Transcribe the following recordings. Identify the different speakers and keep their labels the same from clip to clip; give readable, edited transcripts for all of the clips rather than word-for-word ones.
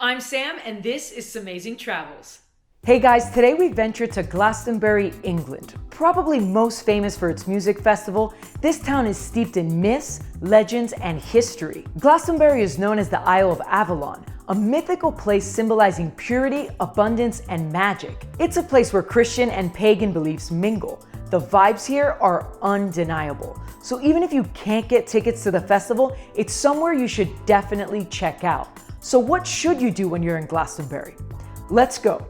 Speaker 1: I'm Sam, and this is Symbolizing Travels.
Speaker 2: Hey guys, today we venture to Glastonbury, England. Probably most famous for its music festival, this town is steeped in myths, legends, and history. Glastonbury is known as the Isle of Avalon, a mythical place symbolizing purity, abundance, and magic. It's a place where Christian and pagan beliefs mingle. The vibes here are undeniable. So even if you can't get tickets to the festival, it's somewhere you should definitely check out. So what should you do when you're in Glastonbury? Let's go.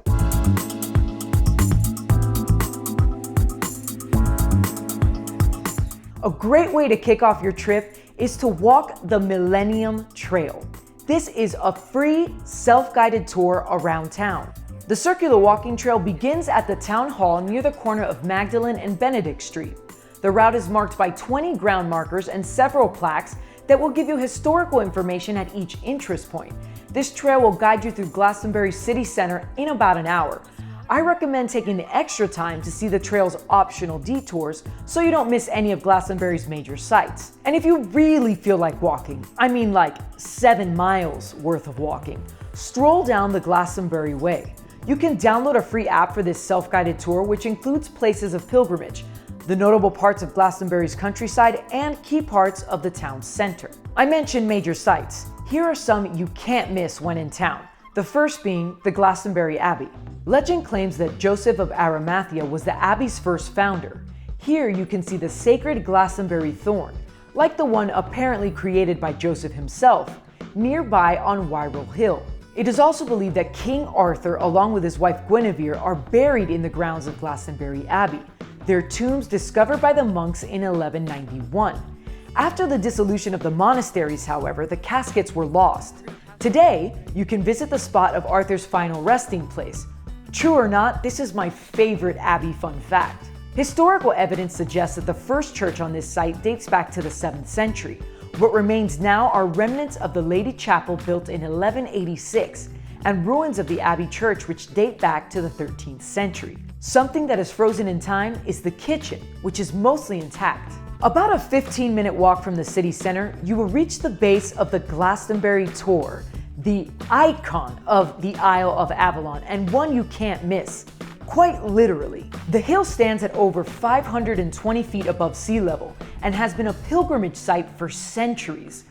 Speaker 2: A great way to kick off your trip is to walk the Millennium Trail. This is a free, self-guided tour around town. The circular walking trail begins at the town hall near the corner of Magdalen and Benedict Street. The route is marked by 20 ground markers and several plaques that will give you historical information at each interest point. This trail will guide you through Glastonbury City Centre in about an hour. I recommend taking the extra time to see the trail's optional detours so you don't miss any of Glastonbury's major sites. And if you really feel like walking, I mean like 7 miles worth of walking, stroll down the Glastonbury Way. You can download a free app for this self-guided tour, which includes places of pilgrimage, the notable parts of Glastonbury's countryside, and key parts of the town's center. I mentioned major sites. Here are some you can't miss when in town. The first being the Glastonbury Abbey. Legend claims that Joseph of Arimathea was the Abbey's first founder. Here you can see the sacred Glastonbury Thorn, like the one apparently created by Joseph himself, nearby on Wyrral Hill. It is also believed that King Arthur, along with his wife Guinevere, are buried in the grounds of Glastonbury Abbey, their tombs discovered by the monks in 1191. After the dissolution of the monasteries, however, the caskets were lost. Today, you can visit the spot of Arthur's final resting place. True or not, this is my favorite Abbey fun fact. Historical evidence suggests that the first church on this site dates back to the 7th century. What remains now are remnants of the Lady Chapel built in 1186 and ruins of the Abbey Church which date back to the 13th century. Something that is frozen in time is the kitchen, which is mostly intact. About a 15-minute walk from the city center, you will reach the base of the Glastonbury Tor, the icon of the Isle of Avalon, and one you can't miss. Quite literally. The hill stands at over 520 feet above sea level and has been a pilgrimage site for centuries.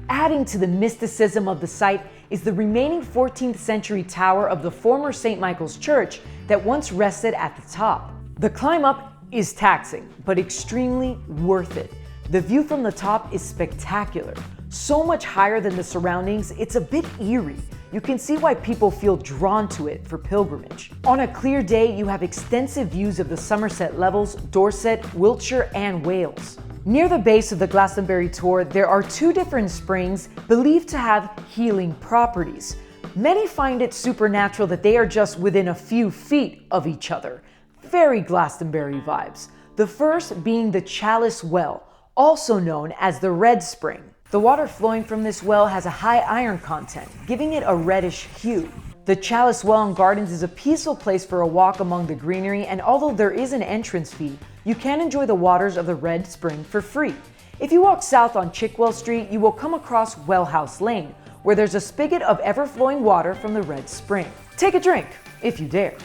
Speaker 2: Adding to the mysticism of the site is the remaining 14th century tower of the former St. Michael's Church that once rested at the top. The climb up is taxing, but extremely worth it. The view from the top is spectacular. So much higher than the surroundings, it's a bit eerie. You can see why people feel drawn to it for pilgrimage. On a clear day, you have extensive views of the Somerset Levels, Dorset, Wiltshire, and Wales. Near the base of the Glastonbury Tor, there are 2 different springs believed to have healing properties. Many find it supernatural that they are just within a few feet of each other. Very Glastonbury vibes. The first being the Chalice Well, also known as the Red Spring. The water flowing from this well has a high iron content, giving it a reddish hue. The Chalice Well and Gardens is a peaceful place for a walk among the greenery, and although there is an entrance fee, you can enjoy the waters of the Red Spring for free. If you walk south on Chickwell Street, you will come across Wellhouse Lane, where there's a spigot of ever-flowing water from the Red Spring. Take a drink, if you dare.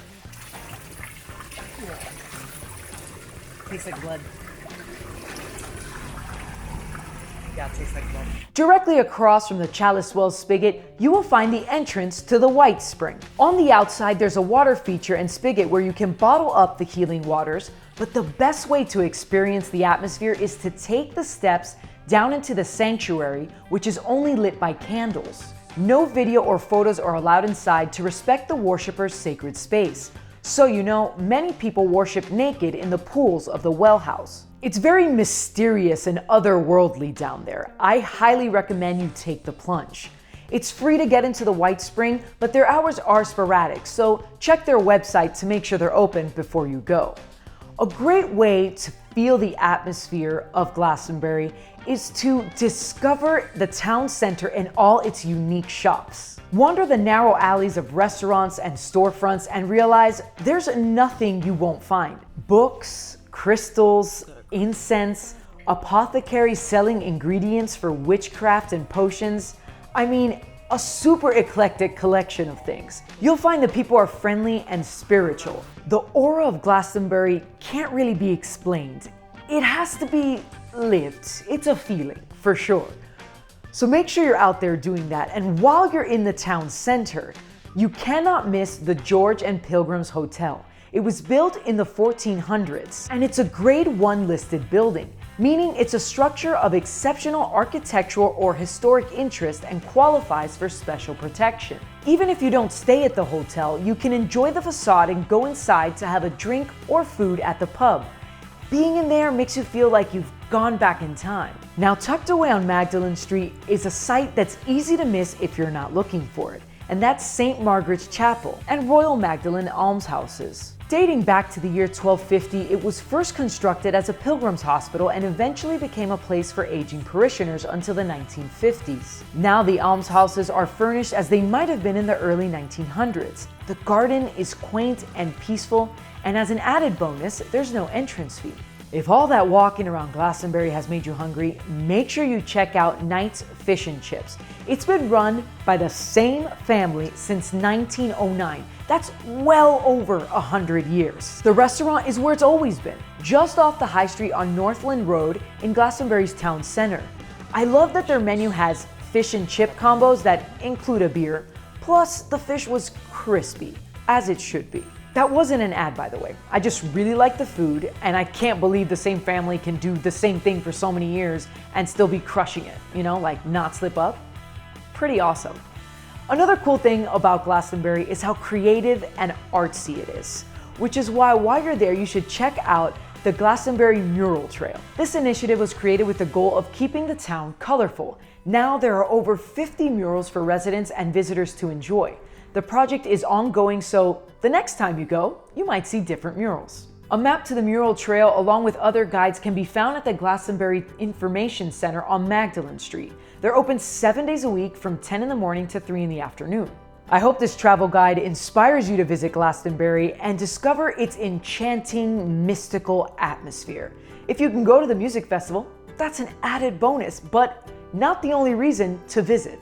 Speaker 1: Tastes like blood. Yeah, it tastes like blood.
Speaker 2: Directly across from the Chalice Well spigot, you will find the entrance to the White Spring. On the outside, there's a water feature and spigot where you can bottle up the healing waters, but the best way to experience the atmosphere is to take the steps down into the sanctuary, which is only lit by candles. No video or photos are allowed inside to respect the worshippers' sacred space. So you know, many people worship naked in the pools of the well house. It's very mysterious and otherworldly down there. I highly recommend you take the plunge. It's free to get into the White Spring, but their hours are sporadic, so check their website to make sure they're open before you go. A great way to feel the atmosphere of Glastonbury is to discover the town center and all its unique shops. Wander the narrow alleys of restaurants and storefronts and realize there's nothing you won't find. Books, crystals, incense, apothecaries selling ingredients for witchcraft and potions. I mean, a super eclectic collection of things. You'll find that people are friendly and spiritual. The aura of Glastonbury can't really be explained. It has to be lived. It's a feeling, for sure. So make sure you're out there doing that. And while you're in the town center, you cannot miss the George and Pilgrims Hotel. It was built in the 1400s, and it's a Grade 1 listed building, meaning it's a structure of exceptional architectural or historic interest and qualifies for special protection. Even if you don't stay at the hotel, you can enjoy the facade and go inside to have a drink or food at the pub. Being in there makes you feel like you've gone back in time. Now, tucked away on Magdalen Street is a site that's easy to miss if you're not looking for it, and that's St. Margaret's Chapel and Royal Magdalen almshouses. Dating back to the year 1250, it was first constructed as a pilgrims hospital and eventually became a place for aging parishioners until the 1950s. Now the almshouses are furnished as they might have been in the early 1900s. The garden is quaint and peaceful, and as an added bonus, there's no entrance fee. If all that walking around Glastonbury has made you hungry, make sure you check out Knight's Fish and Chips. It's been run by the same family since 1909. That's well over 100 years. The restaurant is where it's always been, just off the High Street on Northland Road in Glastonbury's town center. I love that their menu has fish and chip combos that include a beer, plus the fish was crispy, as it should be. That wasn't an ad, by the way. I just really like the food, and I can't believe the same family can do the same thing for so many years and still be crushing it, you know, like not slip up. Pretty awesome. Another cool thing about Glastonbury is how creative and artsy it is, which is why while you're there, you should check out the Glastonbury Mural Trail. This initiative was created with the goal of keeping the town colorful. Now there are over 50 murals for residents and visitors to enjoy. The project is ongoing, so the next time you go, you might see different murals. A map to the Mural Trail along with other guides can be found at the Glastonbury Information Center on Magdalen Street. They're open 7 days a week from 10 in the morning to 3 in the afternoon. I hope this travel guide inspires you to visit Glastonbury and discover its enchanting, mystical atmosphere. If you can go to the music festival, that's an added bonus, but not the only reason to visit.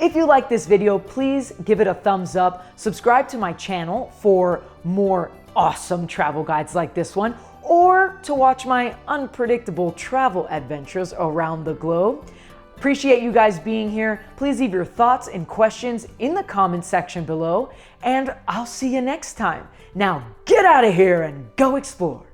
Speaker 2: If you like this video, please give it a thumbs up, subscribe to my channel for more awesome travel guides like this one, or to watch my unpredictable travel adventures around the globe. Appreciate you guys being here. Please leave your thoughts and questions in the comment section below, and I'll see you next time. Now get out of here and go explore.